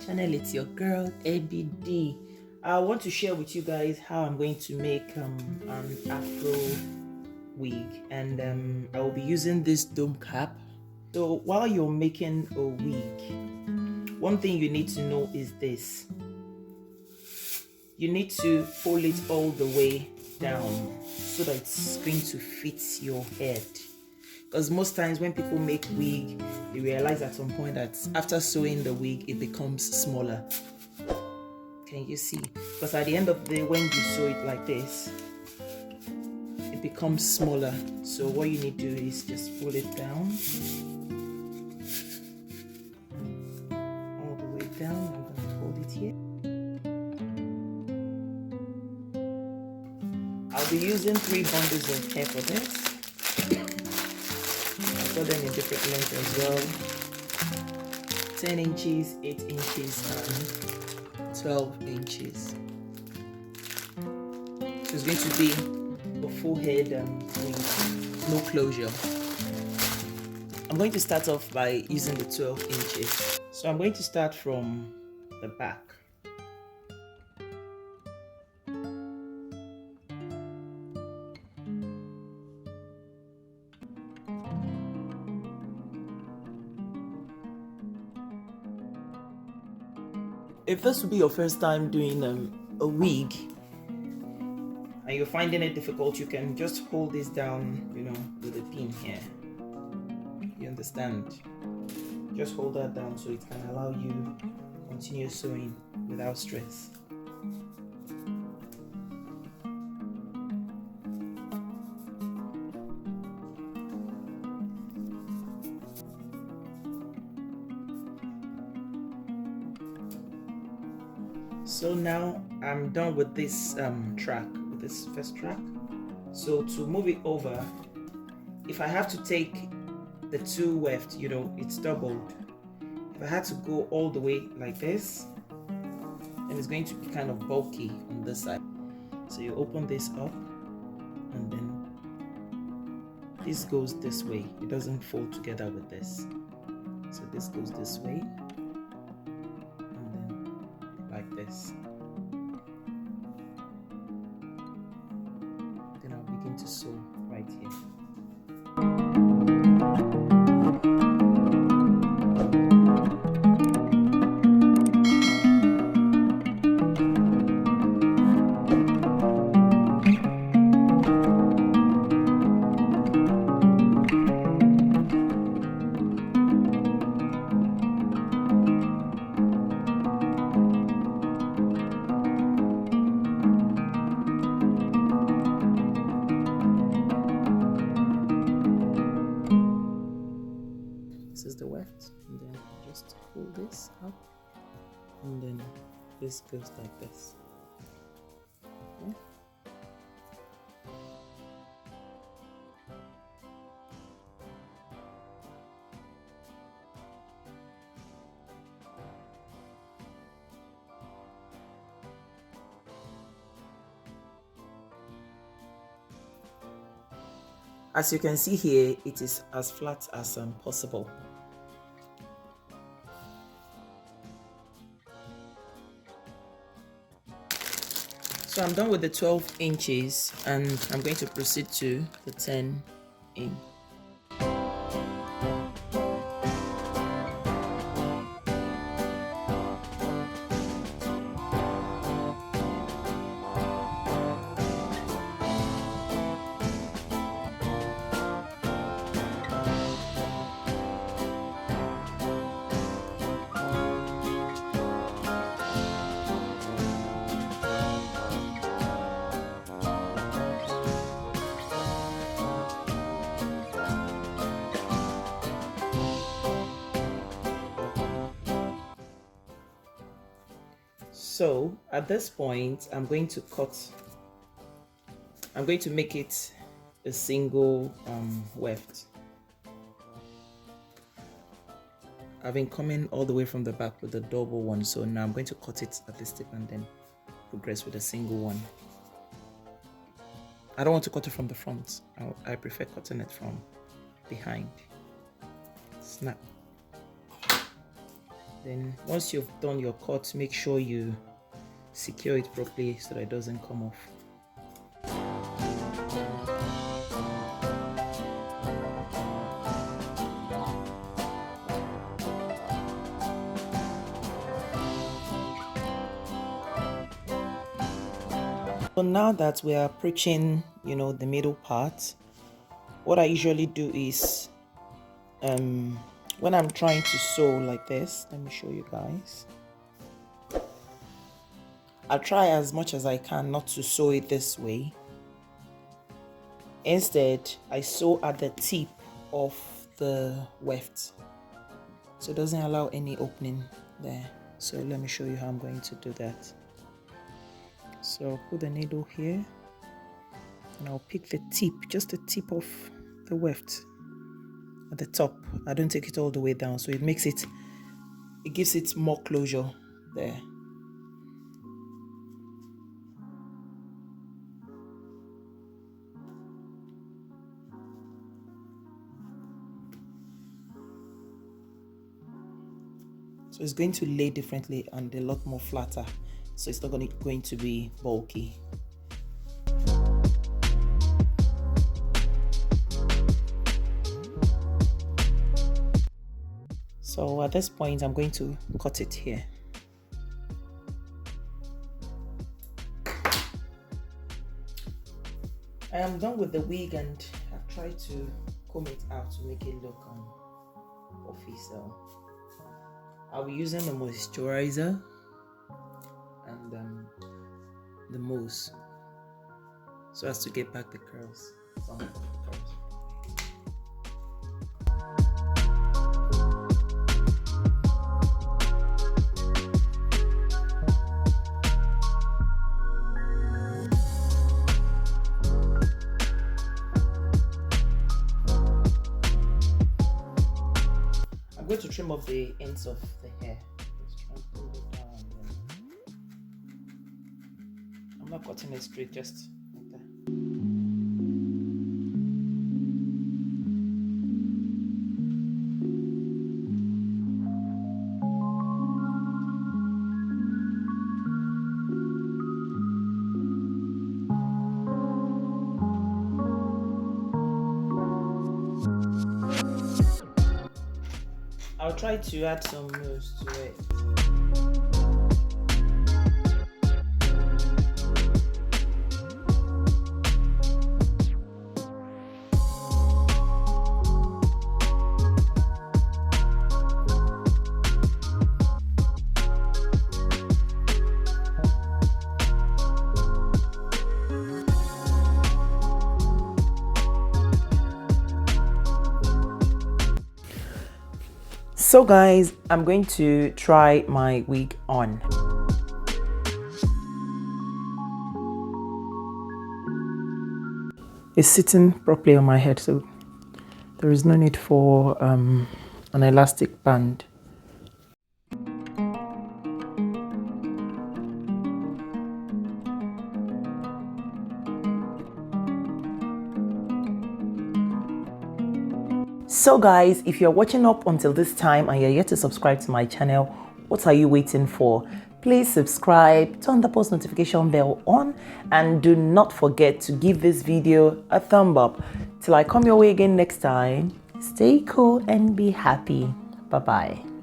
channel. It's your girl ABD. I want to share with you guys how I'm going to make an Afro wig, and I will be using this dome cap. So while you're making a wig, one thing you need to know is this: you need to pull it all the way down so that it's going to fit your head. Because most times when people make wig, they realize at some point that after sewing the wig, it becomes smaller. Can you see? Because at the end of the day, when you sew it like this, it becomes smaller. So what you need to do is just pull it down. All the way down. I'm going to hold it here. I'll be using 3 bundles of hair for this. I've got them in different lengths as well. 10 inches, 8 inches, and 12 inches. So it's going to be a full head with no closure. I'm going to start off by using the 12 inches. So I'm going to start from the back. If this will be your first time doing a wig and you're finding it difficult, you can just hold this down, with a pin here. You understand? Just hold that down so it can allow you to continue sewing without stress. So now I'm done with this track, with this first track. So to move it over, if I have to take the 2 left, it's doubled. If I had to go all the way like this, then it's going to be kind of bulky on this side. So you open this up, and then this goes this way. It doesn't fold together with this. So this goes this way. Like this. Then I'll begin to sew right here. This is the weft, and then just pull this up, and then this goes like this. Okay. As you can see here, it is as flat as possible. So I'm done with the 12 inches, and I'm going to proceed to the 10 inch. So at this point, I'm going to make it a single weft. I've been coming all the way from the back with the double one, so now I'm going to cut it at this tip and then progress with a single one. I don't want to cut it from the front. I prefer cutting it from behind. Snap. Then once you've done your cut, make sure you secure it properly so that it doesn't come off. So now that we are approaching, the middle part, what I usually do is, when I'm trying to sew like this, let me show you guys. I'll try as much as I can not to sew it this way. Instead, I sew at the tip of the weft, so it doesn't allow any opening there. So let me show you how I'm going to do that. So I'll put the needle here and I'll pick the tip, just the tip of the weft at the top. I don't take it all the way down, so it gives it more closure there. So it's going to lay differently and a lot more flatter, so it's not going to be bulky. So at this point, I'm going to cut it here. I am done with the wig and I've tried to comb it out to make it look puffy. So I'll be using the moisturizer and the mousse so as to get back the curls. Some of the curls. I'm going to trim off the ends of the hair. Just try and pull it down. I'm not cutting it straight, just like that. I'll try to add some mousse to it. So guys, I'm going to try my wig on. It's sitting properly on my head, so there is no need for an elastic band. So guys, if you're watching up until this time and you're yet to subscribe to my channel, what are you waiting for? Please subscribe, turn the post notification bell on, and do not forget to give this video a thumb up. Till I come your way again next time, stay cool and be happy. Bye bye.